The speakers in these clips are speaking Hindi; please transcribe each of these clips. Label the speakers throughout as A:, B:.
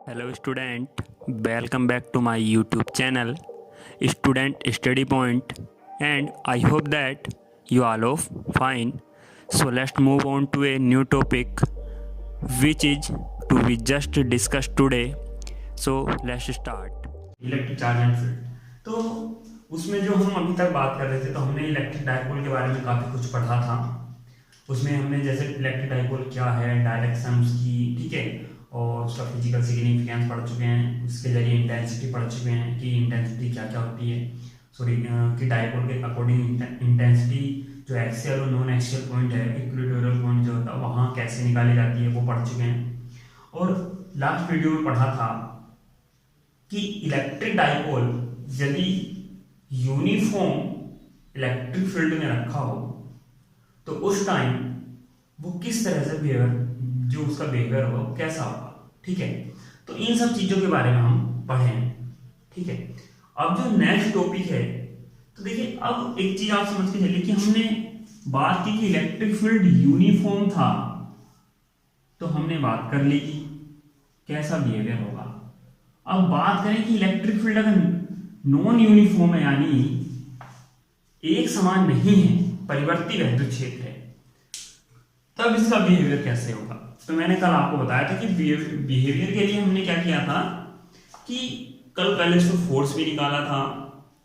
A: Hello student, welcome back to my YouTube channel Student Study Point, and I hope that you all are fine. So let's move on to a new topic which is to be just discussed today. So let's start. Electric charge and field. तो उसमें जो हम अभी तक बात कर रहे थे तो हमने इलेक्ट्रिक डायपोल के बारे में काफ़ी कुछ पढ़ा था। उसमें हमने जैसे इलेक्ट्रिक डायपोल क्या है, डायरेक्शन उसकी, ठीक है, और उसका फिजिकल सिग्निफिकेंस पढ़ चुके हैं। उसके जरिए इंटेंसिटी पढ़ चुके हैं कि इंटेंसिटी क्या क्या होती है, सॉरी कि डायपोल के अकॉर्डिंग इंटेंसिटी जो एक्सियल और नॉन एक्सियल पॉइंट है, इक्विटोरियल पॉइंट जो होता है वहाँ कैसे निकाली जाती है वो पढ़ चुके हैं। और लास्ट वीडियो में पढ़ा था कि इलेक्ट्रिक डायपोल यदि यूनिफॉर्म इलेक्ट्रिक फील्ड में रखा हो तो उस टाइम वो किस तरह से बिहेवियर, जो उसका बिहेवियर होगा वो कैसा होगा, ठीक है। तो इन सब चीजों के बारे में हम पढ़े हैं, ठीक है। अब जो नेक्स्ट टॉपिक है, तो देखिए अब एक चीज आप समझ के चलिए कि हमने बात की कि इलेक्ट्रिक फील्ड यूनिफॉर्म था, तो हमने बात कर ली कि कैसा बिहेवियर होगा। अब बात करें कि इलेक्ट्रिक फील्ड अगर नॉन यूनिफॉर्म है, यानी एक समान नहीं है, परिवर्ती विद्युत क्षेत्र है, तब इसका बिहेवियर कैसे होगा। तो मैंने कल आपको बताया था कि बिहेवियर के लिए हमने क्या किया था कि कल पहले इसको फोर्स भी निकाला था,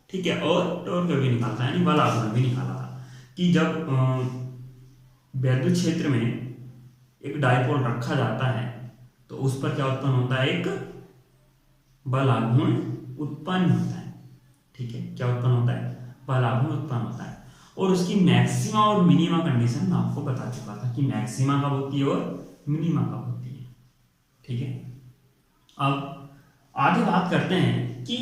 A: ठीक है, और टॉर्क भी निकाला था, यानी बल आघूर्ण भी निकाला था कि जब विद्युत क्षेत्र में एक डायपोल रखा जाता है तो उस पर क्या उत्पन्न होता है, एक बल आघूर्ण उत्पन्न होता है, ठीक है। क्या उत्पन्न होता है, बल आघूर्ण उत्पन्न होता है। और उसकी मैक्सिमा और मिनिमा कंडीशन मैं आपको बता चुका था कि मैक्सिमा कब होती है और मिनिमा कब होती है, ठीक है। अब आगे बात करते हैं कि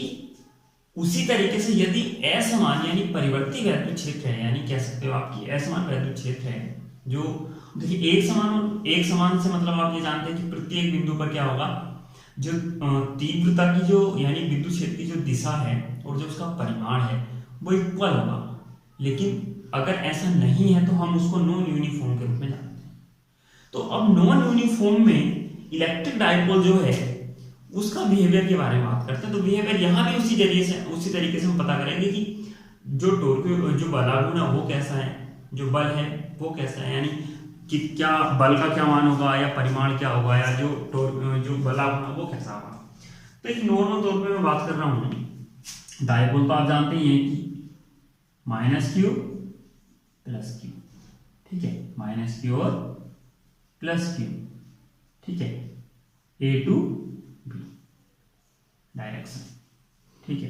A: उसी तरीके से यदि असमान यानी परिवर्ती विद्युत क्षेत्र है, यानी कह सकते हो आपकी असमान विद्युत क्षेत्र है, जो देखिए एक समान, और एक समान से मतलब आप ये जानते हैं कि प्रत्येक बिंदु पर क्या होगा, जो तीव्रता की जो यानी विद्युत क्षेत्र की जो दिशा है और जो उसका परिमाण है वो इक्वल होगा। लेकिन अगर ऐसा नहीं है तो हम उसको नॉन यूनिफॉर्म के रूप में जानते हैं। तो अब नॉन यूनिफॉर्म में इलेक्ट्रिक डायपोल जो है उसका बिहेवियर के बारे में बात करते हैं। तो बिहेवियर यहाँ भी उसी जरिए से, उसी तरीके से हम पता करेंगे कि जो टॉर्क, जो बल आघूर्ण है वो कैसा है, जो बल है वो कैसा है, यानी कि क्या बल का क्या मान होगा या परिमाण क्या होगा, या जो टॉर्क, जो बल आघूर्ण वो कैसा होगा। तो एक नॉर्मल तौर पे मैं बात कर रहा हूँ, डायपोल तो आप जानते ही हैं कि माइनस क्यू प्लस क्यू, ठीक है, माइनस क्यू और प्लस क्यू, ठीक है, ए टू बी डायरेक्शन, ठीक है।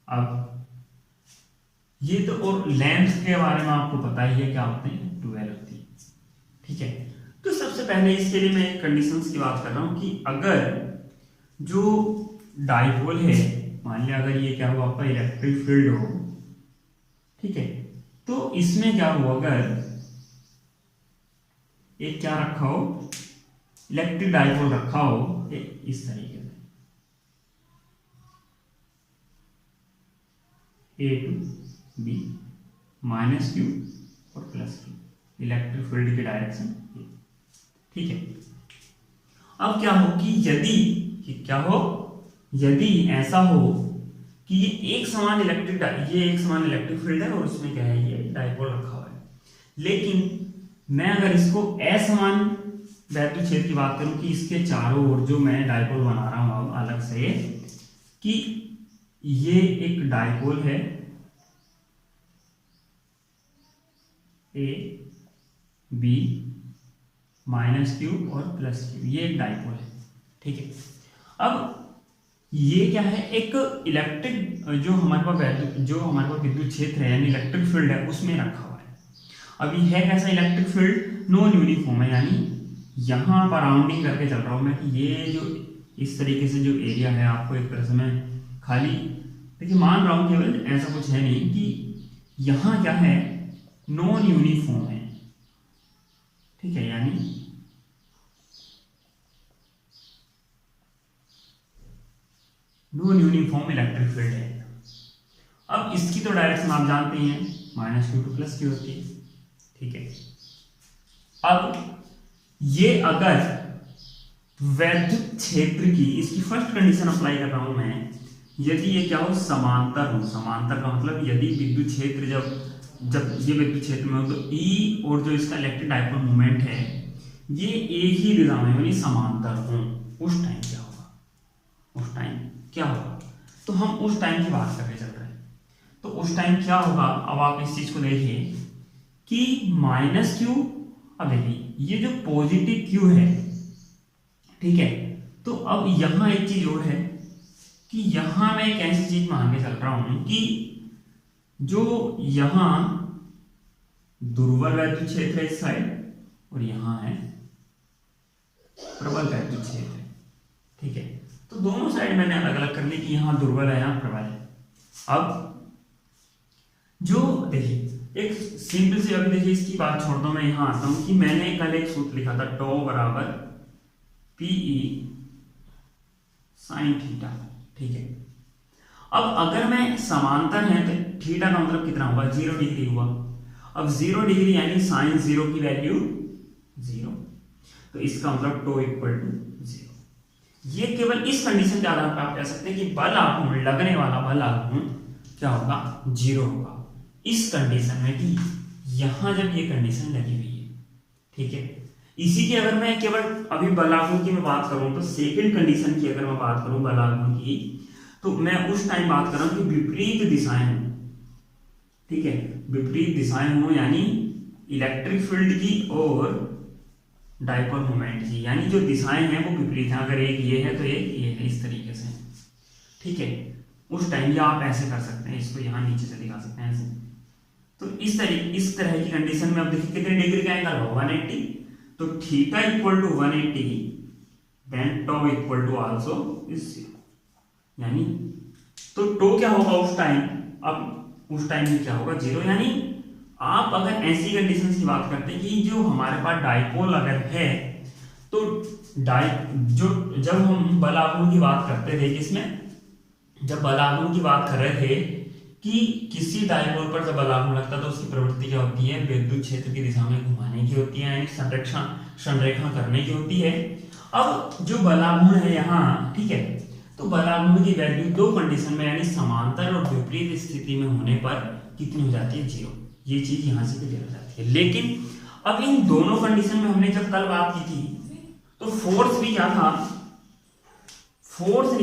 A: अब ये तो, और लेंथ के बारे में आपको पता ही है क्या होते हैं, 12 होती है, ठीक है। तो सबसे पहले इसके लिए मैं कंडीशंस की बात कर रहा हूं कि अगर जो डायपोल है, मान लिया अगर ये क्या हो आपका इलेक्ट्रिक फील्ड हो, ठीक है, तो इसमें क्या हो, अगर एक क्या रखा हो, इलेक्ट्रिक डायपोल रखा हो इस तरीके से, ए टू बी, माइनस क्यू और प्लस क्यू, इलेक्ट्रिक फील्ड की डायरेक्शन, ठीक है। अब क्या हो कि यदि ऐसा हो कि ये एक समान इलेक्ट्रिक फील्ड है और उसमें क्या है, ये डायपोल रखा हुआ है, लेकिन मैं अगर इसको असमान विद्युत क्षेत्र की बात करूं कि इसके चारों ओर जो मैं डायपोल बना रहा हूं अलग से, कि ये एक डायपोल है ए बी, माइनस क्यू और प्लस क्यू, ये एक डायपोल है, ठीक है। अब ये क्या है, एक इलेक्ट्रिक जो हमारे पास विद्युत क्षेत्र है यानी इलेक्ट्रिक फील्ड है उसमें रखा हुआ है। अब ये है कैसा इलेक्ट्रिक फील्ड, नॉन यूनिफॉर्म है, यानी यहाँ पर राउंडिंग करके चल रहा हूं मैं कि ये जो इस तरीके से जो एरिया है आपको एक तरह से मैं खाली देखिए मान रहा हूं, केवल ऐसा कुछ है नहीं कि यहाँ क्या है, नॉन यूनिफॉर्म है, ठीक है, यानी नॉन यूनिफॉर्म इलेक्ट्रिक फील्ड है। अब इसकी तो डायरेक्शन आप जानते ही हैं, minus Q two plus Q होती है, ठीक है। अब ये अगर वैद्युत क्षेत्र की इसकी फर्स्ट कंडीशन अप्लाई कर रहा हूं मैं, यदि ये क्या हो, समांतर हो। समांतर का मतलब यदि विद्युत क्षेत्र जब ये विद्युत क्षेत्र में हो तो ई और जो इसका इलेक्ट्रिक डाइपोल मोमेंट है ये एक ही दिशा में यानी समांतर हो, उस टाइम क्या होगा, उस टाइम क्या होगा। तो हम उस टाइम की बात करके चल रहे हैं। तो उस टाइम क्या होगा, अब आप इस चीज को देखिए कि माइनस क्यू, अब देखिए ये जो पॉजिटिव क्यू है, ठीक है, तो अब यहां एक चीज और है कि यहां मैं एक ऐसी चीज मान के चल रहा हूं कि जो यहां दुर्बल वैद्युत क्षेत्र है इस साइड और यहां है प्रबल वैद्युत क्षेत्र, ठीक है। तो दोनों साइड मैंने अलग अलग कर ली कि यहां दुर्बल है यहां प्रबल है। अब जो देखिए एक सिंपल से, अभी देखिए इसकी बात छोड़ दो, मैं यहां आता हूं कि मैंने कल एक सूत्र लिखा था टो बराबर पीई साइन थीटा, ठीक है। अब अगर मैं समांतर है तो थीटा का मतलब कितना होगा, 0 डिग्री हुआ। अब 0 डिग्री यानी साइन 0 की वैल्यू 0, तो इसका मतलब टो इक्वल टू 0। ये केवल इस कंडीशन के आधार पर आप कह सकते हैं कि बल आघूर्ण, लगने वाला बल आघूर्ण क्या होगा, 0 होगा। इस कंडीशन में कि यहां जब ये कंडीशन लगी हुई है, ठीक है। इसी की अगर मैं केवल अभी बल आघूर्ण की मैं बात करूं तो सेकंड कंडीशन की अगर मैं बात करूं बल आघूर्ण की, तो मैं उस टाइम बात कर रहा हूं कि विपरीत दिशाएं हों, ठीक है, विपरीत दिशाएं हों यानी इलेक्ट्रिक फील्ड की और डाइपोल मोमेंट की, यानी जो दिशाएं हैं वो विपरीत हैं। अगर एक ये है तो एक ये है, इस तरीके से, ठीक है। उस टाइम या आप ऐसे कर सकते हैं, इसको यहां नीचे से दिखा सकते हैं ऐसे। तो इस तरह की कंडीशन में अब देखिए कितने डिग्री का एंगल होगा, 180। तो theta equal to 180 then tau equal to also is 0, यानी तो टो क्या होगा उस टाइम, अब उस टाइम में क्या होगा, 0। यानी आप अगर ऐसी कंडीशन की बात करते हैं कि जो हमारे पास डाइपोल अगर है तो जब हम बल आघूर्ण की बात करते थे, किसमें, जब बल आघूर्ण की बात कर रहे थे कि किसी डाइपोल पर जब बल आघूर्ण लगता है तो उसकी प्रवृत्ति क्या होती है, विद्युत क्षेत्र की दिशा में घुमाने की होती है, यानी संरेखण करने की होती है। अब जो बल आघूर्ण है यहाँ, ठीक है, तो बल आघूर्ण की वैल्यू दो कंडीशन में यानी समांतर और विपरीत स्थिति में होने पर कितनी हो जाती है, 0। ये चीज यहां से क्लियर हो जाती है। लेकिन अब इन दोनों कंडीशन में हमने जब कल बात की थी तो फोर्स भी क्या था, फोर्स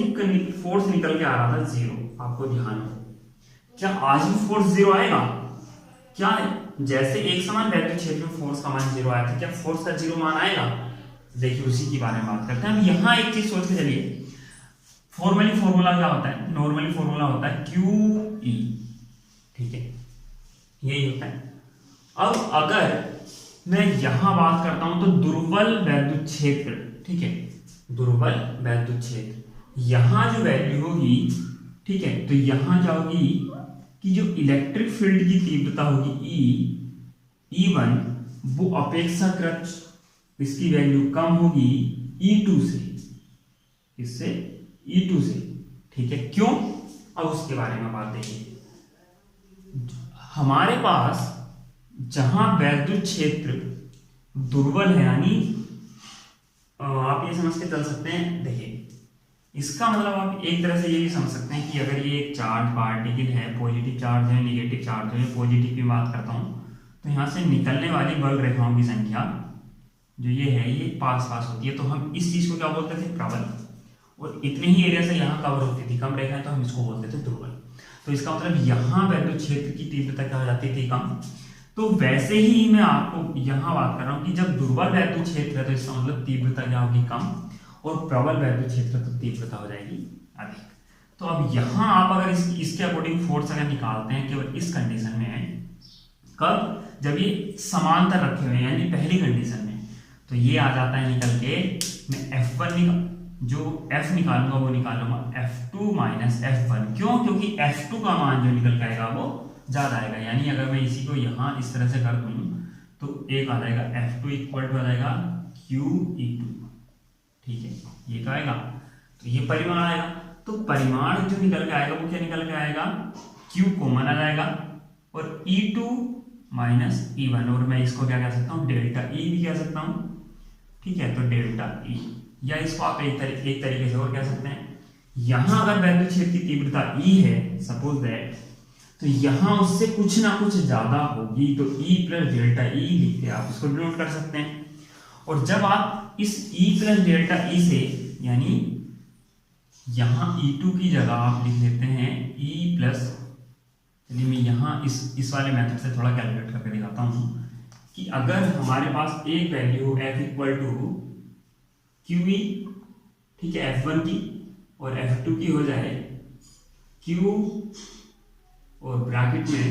A: निकल के आ रहा था 0। आपको ध्यान हो, क्या आज भी फोर्स 0 आएगा, क्या जैसे एक समान वैद्युत क्षेत्र में फोर्स का मान 0 आया था, क्या फोर्स का 0 मान आएगा। देखिए उसी के बारे में बात करते हैं। अब यहाँ एक चीज सोच के चलिए, फॉर्मली फॉर्मूला क्या होता है, नॉर्मली फॉर्मूला होता है QE, ठीक है, यही होता है। अब अगर मैं यहां बात करता हूं तो दुर्बल वैद्युत क्षेत्र, ठीक है, दुर्बल वैद्युत क्षेत्र, यहां जो वैल्यू होगी, ठीक है, तो यहां क्या होगी कि जो इलेक्ट्रिक फील्ड की तीव्रता होगी E1 वो अपेक्षाकृत इसकी वैल्यू कम होगी E2 से, इससे E2 से, ठीक है। क्यों, अब उसके बारे में बात देखिए। हमारे पास जहां वैद्युत क्षेत्र दुर्बल है, यानी आप ये समझ के चल सकते हैं, देखिए इसका मतलब आप एक तरह से ये भी समझ सकते हैं कि अगर ये एक चार्ज पार्टिकल है, पॉजिटिव चार्ज है, नेगेटिव चार्ज है, पॉजिटिव की बात करता हूं तो यहां से निकलने वाली बल रेखाओं की संख्या जो ये है ये पास पास होती है, तो हम इस चीज को क्या बोलते थे, प्रबल, और इतने ही एरिया से यहाँ कवर होती थी, कम रेखाएं, तो हम इसको बोलते थे दुर्बल। तो इसका मतलब यहाँ वैद्युत क्षेत्र की तीव्रता क्या हो जाती थी, कम। तो वैसे ही मैं आपको यहाँ बात कर रहा हूँ कि जब दुर्बल वैद्युत क्षेत्र है तो इसका मतलब तीव्रता क्या होगी, कम, और प्रबल वैद्युत क्षेत्र तो तीव्रता हो जाएगी अधिक। तो अब यहाँ आप अगर इसके अकॉर्डिंग फोर्स अगर निकालते हैं केवल इस कंडीशन में, कब, जब ये समांतर रखे हुए हैं यानी पहली कंडीशन में, तो ये आ जाता है निकल के, मैं F1 जो F निकालूंगा वो निकालूंगा F2 माइनस F1। क्यों, क्योंकि F2 का मान जो निकल के आएगा वो ज्यादा आएगा, यानी अगर मैं इसी को यहाँ इस तरह से कर दूं तो एक आ जाएगा F2 इक्वल टू आ जाएगा QE2, ठीक है, ये क्या आएगा, तो ये परिमाण आएगा। तो परिमाण जो निकल के आएगा वो क्या निकल के आएगा, Q कॉमन आ जाएगा और E2 माइनस E1, और मैं इसको क्या कह सकता हूँ, डेल्टा E भी कह सकता हूँ, ठीक है, तो डेल्टा E या इसको आप एक तरीके से और कह सकते हैं, यहां अगर वैद्युत क्षेत्र की तीव्रता E है सपोज दैट, तो यहां उससे कुछ ना कुछ ज्यादा होगी, तो E प्लस डेल्टा E लिख के आप इसको डिनोट कर सकते हैं। और जब आप इस E प्लस डेल्टा E से, यानी यहां E2 की जगह आप लिख लेते हैं E प्लस, चलिए मैं यहां इस वाले मेथड से थोड़ा कैलकुलेट करके दिखाता हूं कि अगर हमारे पास एक value F equal to QE, ठीक है, F1 की और F2 की हो जाए Q और ब्रैकेट में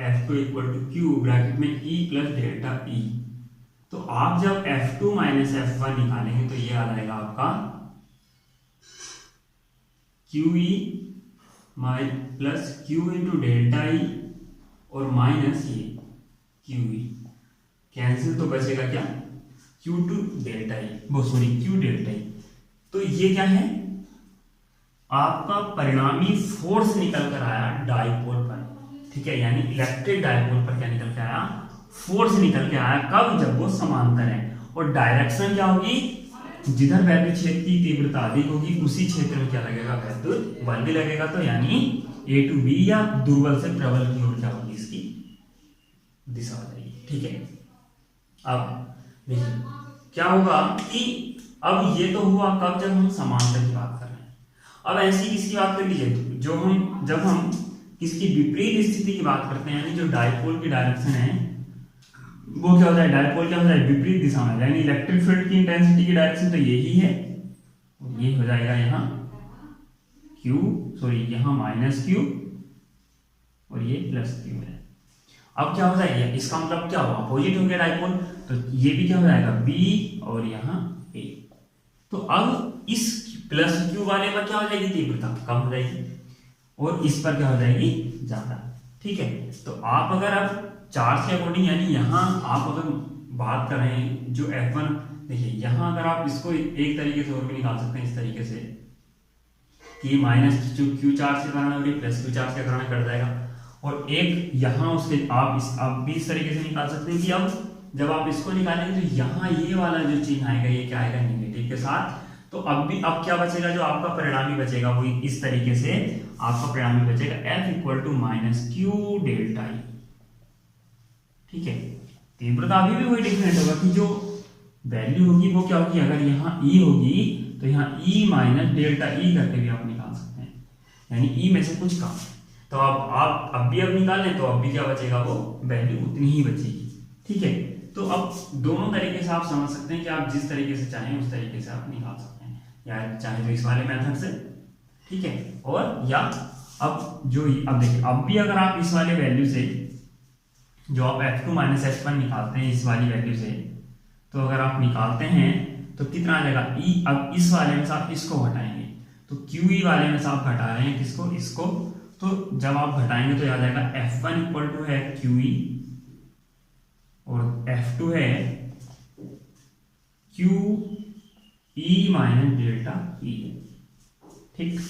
A: F2 equal to Q bracket में E प्लस डेल्टा E, तो आप जब F2 माइनस F1 निकालेंगे तो ये आ जाएगा आपका QE plus Q into delta E और माइनस ये QE, कैंसिल तो बचेगा क्या, Q2 डेल्टा E, वो सॉरी Q डेल्टा E। तो ये क्या है, आपका परिणामी फोर्स निकल कर आया डाइपोल पर, ठीक है, यानी इलेक्ट्रिक डाइपोल पर क्या निकल के आया, फोर्स निकल के आया। कब, जब वो समांतर है। और डायरेक्शन क्या होगी, जिधर वैद्युत क्षेत्र की तीव्रता अधिक होगी उसी क्षेत्र में क्या लगेगा, वैद्युत बल भी लगेगा। तो यानी A टू B या दुर्बल से प्रबल की ओर क्या होगी, इसकी दिशा हो जाएगी, ठीक है। अब देखिए क्या होगा कि अब ये तो हुआ कब, जब हम समांतर की बात कर रहे हैं। अब ऐसी किसकी बात कर लीजिए, जब हम किसकी विपरीत स्थिति की बात करते हैं, यानी जो डाइपोल की डायरेक्शन है वो क्या होता है, डाइपोल क्या होता है, विपरीत दिशा में, यानी इलेक्ट्रिक फील्ड की इंटेंसिटी की डायरेक्शन तो यही है, ये हो जाएगा यहाँ Q, सॉरी यहाँ माइनस Q और ये प्लस Q है। अब क्या हो जाएगा, इसका मतलब क्या होगा, अपोजिट हो गया डाइपोल, तो ये भी क्या हो जाएगा B और यहाँ A। तो अब इस प्लस Q वाले पर क्या हो जाएगी, तीव्रता कम हो जाएगी और इस पर क्या हो जाएगी, ज्यादा, ठीक है। तो आप अगर अब चार्ज के अकॉर्डिंग, यानी यहाँ आप अगर बात कर रहे हैं जो F1, देखिए यहाँ अगर आप इसको एक तरीके से और भी निकाल सकते हैं, इस तरीके से कि माइनस जो Q चार्ज के कारण और प्लस Q चार्ज के कारण कट जाएगा, और एक यहाँ उसके आप भी इस तरीके से निकाल सकते हैं कि अब जब आप इसको निकालेंगे तो यहाँ ये वाला जो चिन्ह आएगा ये क्या आएगा, नेगेटिव के साथ। तो अब क्या बचेगा, जो आपका परिणामी बचेगा वो इस तरीके से आपका परिणामी बचेगा F equal to minus Q delta E, ठीक है। तीव्रता अभी भी वही डिफरेंट होगा कि जो वैल्यू होगी वो क्या होगी, अगर यहाँ E होगी तो यहाँ E माइनस डेल्टा E करके भी आप निकाल सकते हैं, यानी E में से कुछ कम। तो आप अब भी निकाल लें तो अब भी क्या बचेगा, वो वैल्यू उतनी ही बचेगी, ठीक है। तो अब दोनों तरीके से आप समझ सकते हैं कि आप जिस तरीके से चाहें उस तरीके से आप निकाल सकते हैं, या चाहे तो इस वाले मेथड से, ठीक है, और या अब देखिए अब भी अगर आप इस वाले वैल्यू से जो आप F2 माइनस F1 निकालते हैं इस वाली वैल्यू से, तो अगर आप निकालते हैं तो कितना आ जाएगा E। अब इस वाले में से आप इसको घटाएंगे तो QE वाले में से आप घटा रहे हैं किसको, इसको, तो जब आप घटाएंगे तो आ जाएगा F1 इक्वल टू है QE और F2 है QE माइनस डेल्टा E, ठीक।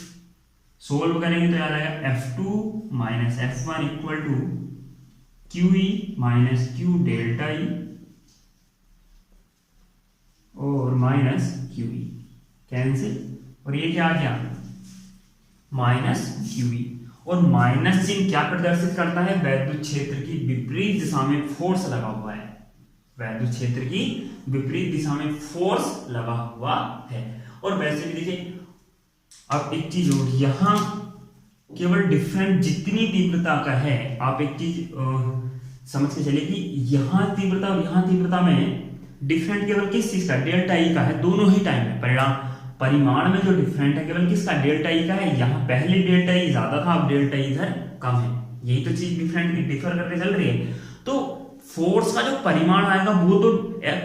A: सोल्व करेंगे तो याद आएगा F2 minus F1 equal to QE minus Q delta E और माइनस QE, कैंसिल, और ये क्या आ गया, माइनस QE। और माइनस चिन्ह क्या प्रदर्शित करता है, वैद्युत क्षेत्र की विपरीत दिशा में फोर्स लगा हुआ है, वैद्युत क्षेत्र की विपरीत दिशा में फोर्स लगा हुआ है। और वैसे भी देखिए अब एक चीज होगी, यहां केवल डिफरेंट जितनी तीव्रता का है, आप एक चीज समझ के चलिए कि यहां तीव्रता और यहां तीव्रता में डिफरेंट केवल किस चीज का, डेल्टा ई का है, दोनों ही टाइम में परिमाण में जो डिफरेंट है केवल किसका, डेल्टा ई का है। यहाँ पहले डेल्टा ई ज्यादा था, अब डेल्टा ई इधर कम है, यही तो चीज डिफर करके चल रही है। तो फोर्स का जो परिमाण आएगा वो तो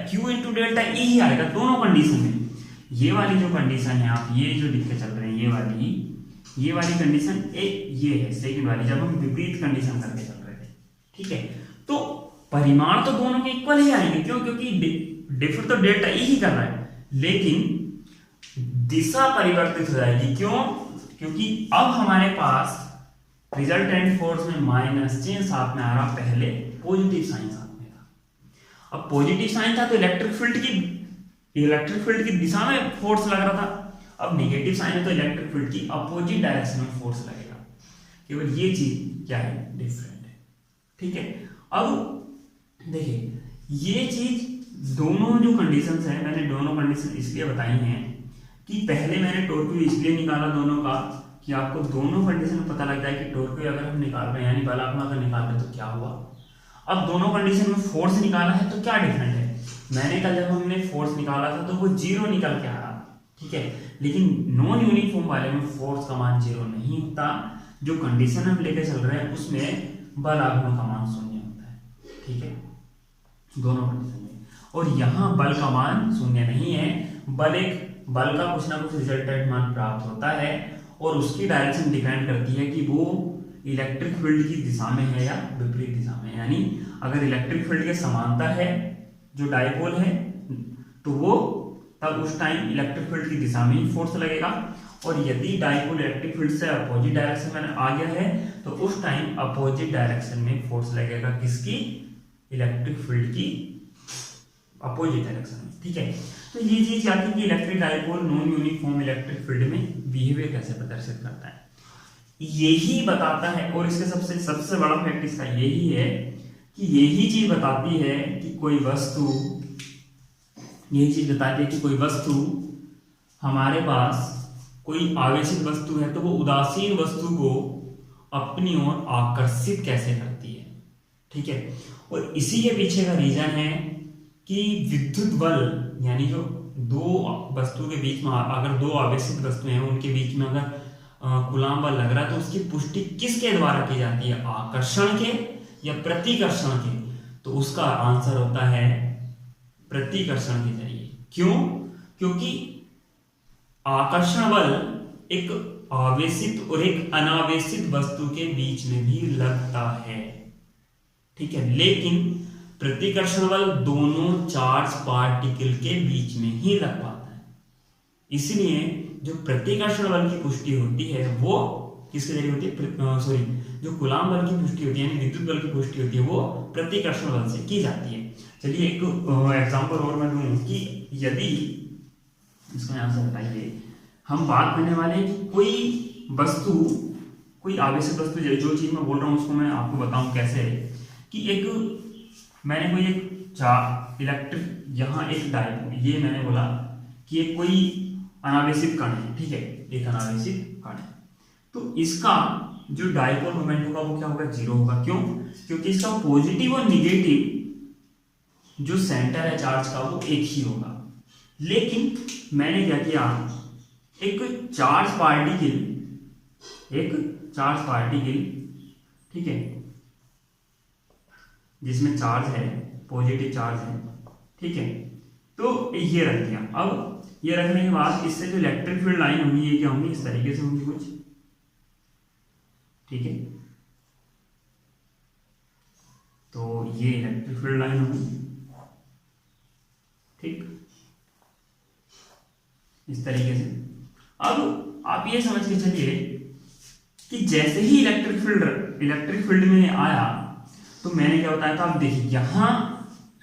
A: Q इंटू डेल्टा ई ही आएगा दोनों कंडीशन में। ये वाली जो कंडीशन है, आप ये जो लिख के चल रहे हैं, ये वाली कंडीशन ये है सेकंड वाली, जब हम विपरीत कंडीशन करके चल रहे थे, ठीक है। तो परिमाण तो दोनों के इक्वल ही आएंगे, क्यों, क्योंकि डिफर तो डेल्टा ई ही कर रहा है, लेकिन दिशा परिवर्तित हो जाएगी। क्यों, क्योंकि अब हमारे पास रिजल्टेंट फोर्स में माइनस चिन्ह साथ में आ रहा, पहले पॉजिटिव साइन साथ में था। अब पॉजिटिव साइन था तो इलेक्ट्रिक फील्ड की इलेक्ट्रिक फील्ड की दिशा में फोर्स लग रहा था, अब नेगेटिव साइन है तो इलेक्ट्रिक फील्ड की अपोजिट डायरेक्शन में फोर्स लगेगा। केवल ये चीज क्या है, डिफरेंट है। ठीक है, अब देखिए ये चीज दोनों जो कंडीशंस है, मैंने दोनों कंडीशन इसलिए बताई हैं कि पहले मैंने टॉर्क व्यू इसलिए निकाला दोनों का कि आपको दोनों कंडीशन पता लग जाए कि टॉर्क व्यू अगर हम निकाल रहे हैं यानी बल आत्मा अगर निकाल रहे हैं तो क्या हुआ। अब दोनों कंडीशन में फोर्स निकाला है तो क्या डिफरेंट है, मैंने कल जब हमने फोर्स निकाला था तो वो जीरो निकल के आ रहा, ठीक है, लेकिन नॉन यूनिफॉर्म वाले में फोर्स का मान जीरो नहीं होता, जो कंडीशन हम लेके चल रहे हैं उसमें बल आघूर्ण का मान शून्य होता है। ठीक है, दोनों कंडीशन में, और यहाँ बल का मान शून्य नहीं है, बल का कुछ ना कुछ रिजल्टेंट मान प्राप्त होता है और उसकी डायरेक्शन डिपेंड करती है कि वो इलेक्ट्रिक फील्ड की दिशा में है या विपरीत दिशा में। यानी अगर इलेक्ट्रिक फील्ड के समांतर है जो डाइपोल है तो वो तब उस टाइम इलेक्ट्रिक फील्ड की दिशा में ही फोर्स लगेगा, और यदि डाइपोल इलेक्ट्रिक फील्ड से अपोजिट डायरेक्शन में आ गया है तो उस टाइम अपोजिट डायरेक्शन में फोर्स लगेगा, किसकी, इलेक्ट्रिक फील्ड की अपोजिट डायरेक्शन में। ठीक है, तो ये चीज क्या थी कि electric dipole non uniform electric field में बिहेवियर कैसे प्रदर्शित करता है, यही बताता है। और इसके सबसे बड़ा फैक्ट इसका यही है कि यही चीज बताती है कि कोई वस्तु हमारे पास कोई आवेशित वस्तु है तो वो उदासीन वस्तु को अपनी ओर आकर्षित कैसे करती है। ठीक है, और इसी के पीछे का रीजन है कि विद्युत बल, यानी जो दो वस्तु के बीच में अगर दो आवेशित वस्तु हैं उनके बीच में अगर कूलम्ब बल लग रहा है तो उसकी पुष्टि किसके द्वारा की जाती है, आकर्षण के या प्रतिकर्षण के, तो उसका आंसर होता है प्रतिकर्षण के जरिए। क्यों, क्योंकि आकर्षण बल एक आवेशित और एक अनावेशित वस्तु के बीच में भी लगता है। ठीक है, लेकिन प्रतिकर्षण बल दोनों चार्ज पार्टिकल के बीच में ही लग पाता है, इसलिए जो प्रतिकर्षण बल की पुष्टि होती है वो किसके जरिए होती है, जो कूलम्ब बल की पुष्टि होती है यानी विद्युत बल की पुष्टि होती है वो प्रतिकर्षण बल से की जाती है। चलिए एक एग्जांपल और मैं दूं कि यदि इसको यहां से हटाइए, हम बात करने वाले हैं कि कोई आवेशित वस्तु, जो चीज मैं बोल रहा हूं उसको मैं आपको बताऊं कैसे, कि मैंने कोई एक इलेक्ट्रिक यहाँ एक डाइपोल, ये मैंने बोला कि एक कोई अनावेशित कण है, ठीक है, एक अनावेशित कण है, तो इसका जो डाइपोल मोमेंट होगा वो क्या होगा, जीरो होगा। क्यों, क्योंकि इसका पॉजिटिव और निगेटिव जो सेंटर है चार्ज का वो एक ही होगा। लेकिन मैंने क्या किया, एक चार्ज पार्टिकल, ठीक है, जिसमें चार्ज है, पॉजिटिव चार्ज है, ठीक है, तो ये रख दिया। अब ये रखने के बाद इससे जो इलेक्ट्रिक फील्ड लाइन होगी ये क्या होंगी, इस तरीके से होंगी कुछ, ठीक है, तो ये इलेक्ट्रिक फील्ड लाइन होगी, ठीक, इस तरीके से। अब आप ये समझ के चलिए कि जैसे ही इलेक्ट्रिक फील्ड में आया तो मैंने क्या बताया था, आप देखिए यहां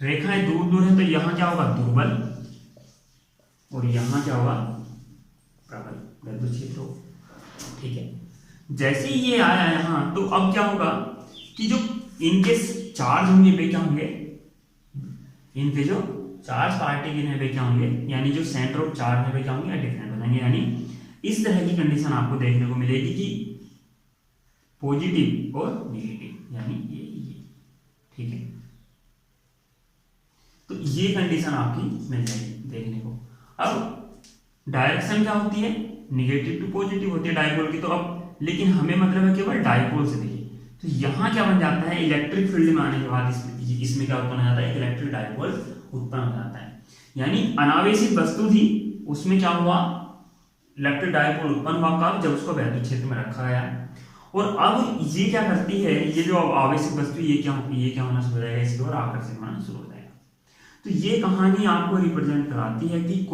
A: रेखाएं दूर दूर है तो यहां क्या होगा, दुर्बल, और यहां क्या होगा, प्रबल विद्युत क्षेत्र हो। ठीक है, जैसे ही ये आया यहां तो अब क्या होगा कि जो इनके चार्ज होंगे वे क्या होंगे, इनके जो चार्ज पार्टिकल है वे क्या होंगे, यानी जो सेंटर ऑफ चार्ज है वे क्या होंगे, डिफरेंट हो जाएंगे। यानी इस तरह की कंडीशन आपको देखने को मिलेगी कि पॉजिटिव और नेगेटिव, यानी ये, ठीक है, तो ये कंडीशन आपकी मिल जाएगी देखने को। अब डायरेक्शन क्या होती है, निगेटिव टू पॉजिटिव होती है डाइपोल की, तो अब लेकिन हमें मतलब है केवल डाइपोल से देखिए, तो यहां क्या बन जाता है, इलेक्ट्रिक फील्ड में आने के बाद इसमें क्या उत्पन्न हो जाता है, इलेक्ट्रिक डाइपोल उत्पन्न हो जाता है। यानी अनावेशित वस्तु थी उसमें क्या हुआ, इलेक्ट्रिक डाइपोल उत्पन्न हुआ कब, जब उसको विद्युत क्षेत्र में रखा गया। और अब ये क्या करती है, ये जो आवेशित वस्तु ये क्या होना शुरू हो जाएगा, इसकी ओर आकर्षित होना शुरू हो जाएगा। तो ये कहानी आपको रिप्रेजेंट कराती है कि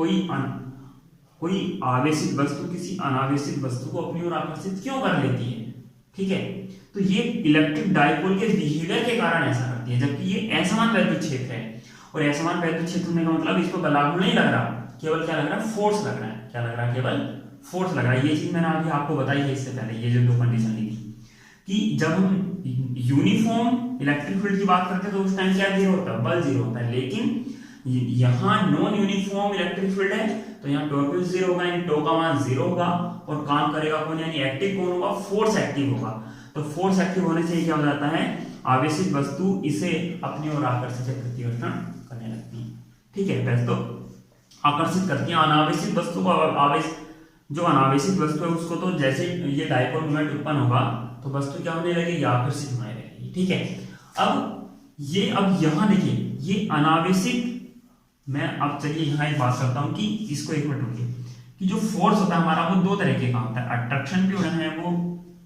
A: कोई आवेशित वस्तु किसी अनावेशित वस्तु को अपनी ओर आकर्षित क्यों कर लेती है। ठीक है, तो ये इलेक्ट्रिक डाइपोल के बिहेवियर के कारण ऐसा करती है, जबकि ये असमान विद्युत क्षेत्र है और असमान वैद्युत क्षेत्र होने का मतलब इस पर बल लागू नहीं लग रहा, केवल क्या लग रहा है, फोर्स लग रहा है। क्या लग रहा है, केवल फोर्स लग रहा है। ये चीज मैंने अभी आपको बताई है इससे पहले, ये जो दो कंडीशन लिखी कि जब हम यूनिफॉर्म इलेक्ट्रिक फील्ड की बात करते हैं तो उस टाइम क्या जीरो होता है, बल जीरो होता है। लेकिन यहाँ नॉन यूनिफॉर्म इलेक्ट्रिक फील्ड है तो यहाँ टॉर्क भी जीरो होगा, यानी टॉर्क का मान जीरो होगा और काम करेगा कौन, यानी एक्टिव कौन होगा, फोर्स एक्टिव होगा। तो फोर्स एक्टिव होने से क्या हो जाता है, आवेशित वस्तु इसे अपनी ओर आकर्षित या प्रतिकर्षण करने लगती है। ठीक है, वैसे तो आकर्षित करती है। अनावेशित वस्तु को आवेश, जो अनावेशित वस्तु है उसको तो जैसे ये डाइपोल मोमेंट उत्पन्न होगा तो वस्तु क्या होने लगेगी, आकर्षित होने लगेगी। ठीक है, अब यहां देखिए ये अनावेशित, मैं अब चलिए यहाँ एक बात करता हूं कि इसको एक मिनट रुकिए, कि जो फोर्स होता है हमारा वो दो तरीके का होता है, अट्रैक्शन भी होना है, वो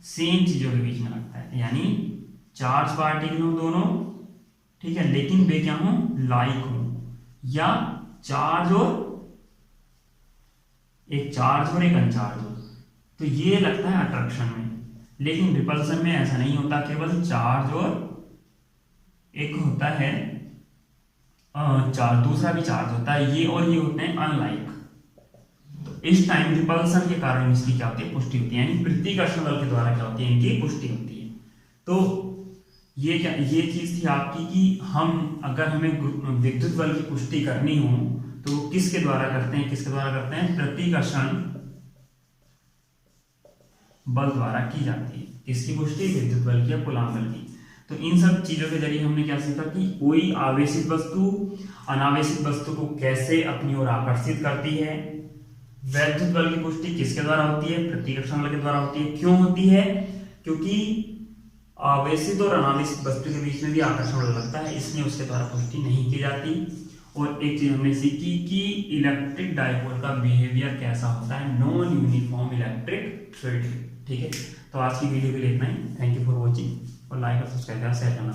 A: सेम चीजों के बीच में लगता है, यानी चार्ज पार्टिकल हो दोनों, ठीक है, लेकिन वे क्या हो, लाइक हो, या चार्ज और एक अनचार्ज हो, तो ये लगता है अट्रैक्शन में। लेकिन रिपल्सन में ऐसा नहीं होता, केवल चार्ज और एक होता है चार्ज, दूसरा भी चार्ज होता है, ये और ये होते हैं अनलाइक। तो इस टाइम रिपल्सन के कारण इसकी क्या होती है, पुष्टि होती है, यानी प्रतिकर्षण बल के द्वारा क्या होती है, इनकी पुष्टि होती है। तो ये चीज थी आपकी कि हम अगर हमें विद्युत बल की पुष्टि करनी हो तो किसके द्वारा करते हैं, प्रतिकर्षण बल द्वारा की जाती है। किसकी पुष्टि, विद्युत बल की या कूलॉम बल की। तो इन सब चीजों के जरिए हमने क्या सीखा कि कोई आवेशित वस्तु अनावेशित वस्तु को कैसे अपनी ओर आकर्षित करती है। वैद्युत बल की पुष्टि किसके द्वारा होती है, प्रतिकर्षण बल के द्वारा होती है। क्यों होती है, क्योंकि आवेशित और अनावेशित वस्तु के बीच में भी आकर्षण बल लगता है, इसलिए उसके द्वारा पुष्टि नहीं की जाती। और एक चीज हमने सीखी कि इलेक्ट्रिक डाइपोल का बिहेवियर कैसा होता है, नॉन यूनिफॉर्म इलेक्ट्रिक फील्ड। ठीक है, तो आज की वीडियो के लिए इतना ही। थैंक यू फॉर वॉचिंग और लाइक और सब्सक्राइब शेयर करना।